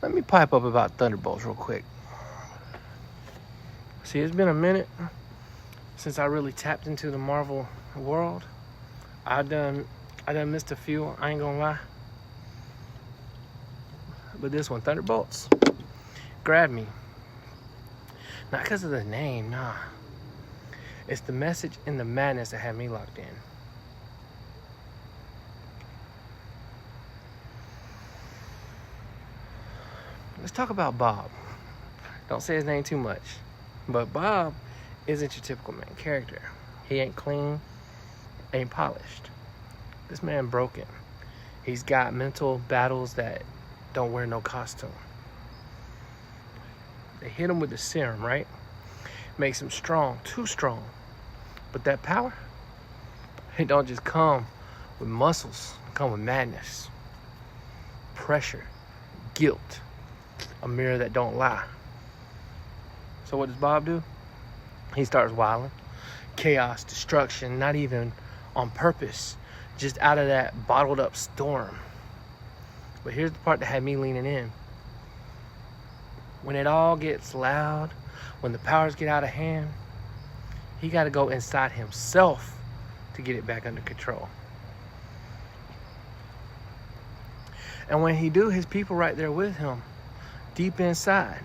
Let me pipe up about Thunderbolts real quick. See, it's been a minute since I really tapped into the Marvel world. I done missed a few, I ain't gonna lie. But this one, Thunderbolts, grabbed me. Not because of the name, nah. It's the message and the madness that had me locked in. Let's talk about Bob. Don't say his name too much. But Bob isn't your typical main character. He ain't clean, ain't polished. This man broken. He's got mental battles that don't wear no costume. They hit him with the serum, right? Makes him strong, too strong. But that power, it don't just come with muscles. It come with madness, pressure, guilt, a mirror that don't lie. So what does Bob do? He starts wilding. Chaos, destruction, not even on purpose, just out of that bottled up storm. But here's the part that had me leaning in. When it all gets loud, when the powers get out of hand, he got to go inside himself to get it back under control. And when he do, his people right there with him, deep inside.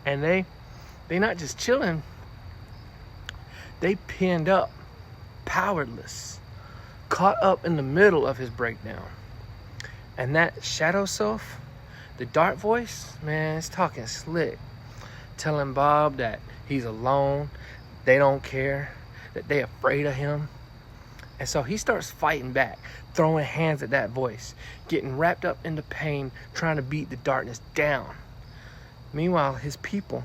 And they not just chilling, they pinned up, powerless, caught up in the middle of his breakdown. And that shadow self, the dark voice, man, it's talking slick, telling Bob that he's alone, they don't care, that they afraid of him. And so he starts fighting back, throwing hands at that voice, getting wrapped up in the pain, trying to beat the darkness down. Meanwhile, his people,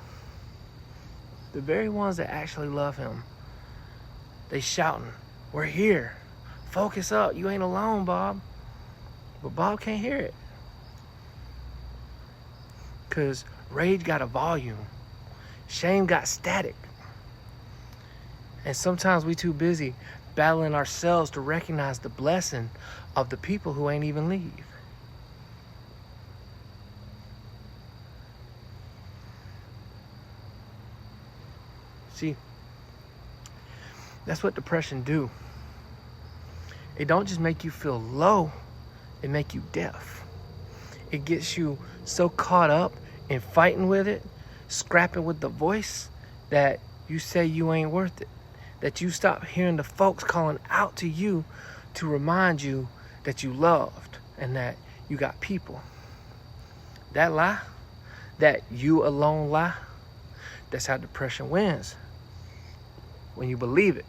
the very ones that actually love him, they shouting, "We're here. Focus up. You ain't alone, Bob." But Bob can't hear it. Because rage got a volume. Shame got static. And sometimes we too busy battling ourselves to recognize the blessing of the people who ain't even leave. See, that's what depression do. It don't just make you feel low, it make you deaf. It gets you so caught up in fighting with it, scrapping with the voice, that you say you ain't worth it. That you stop hearing the folks calling out to you to remind you that you loved and that you got people. That lie, that you alone lie, that's how depression wins. When you believe it.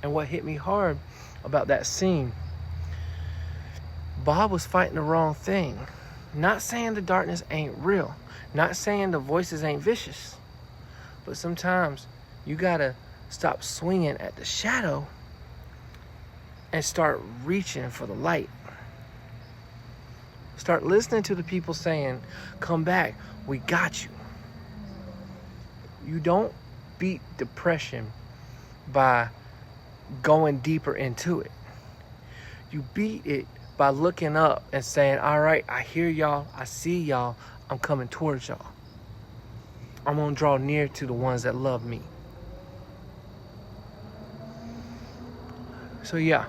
And what hit me hard about that scene, Bob was fighting the wrong thing. Not saying the darkness ain't real. Not saying the voices ain't vicious. But sometimes you gotta stop swinging at the shadow and start reaching for the light. Start listening to the people saying, "Come back, we got you." You don't beat depression by going deeper into it. You beat it by looking up and saying, "All right, I hear y'all, I see y'all, I'm coming towards y'all. I'm gonna draw near to the ones that love me." So yeah,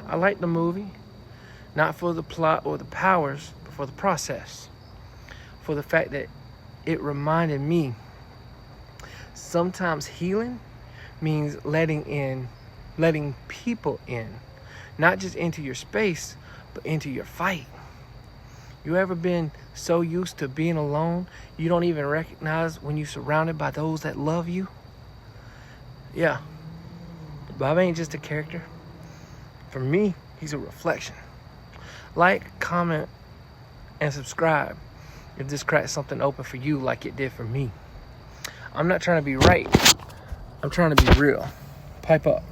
I like the movie. Not for the plot or the powers, but for the process. For the fact that it reminded me sometimes healing means letting people in. Not just into your space, but into your fight. You ever been so used to being alone, you don't even recognize when you're surrounded by those that love you? Yeah. Bob ain't just a character. For me, he's a reflection. Like, comment, and subscribe if this cracks something open for you like it did for me. I'm not trying to be right. I'm trying to be real. Pipe up.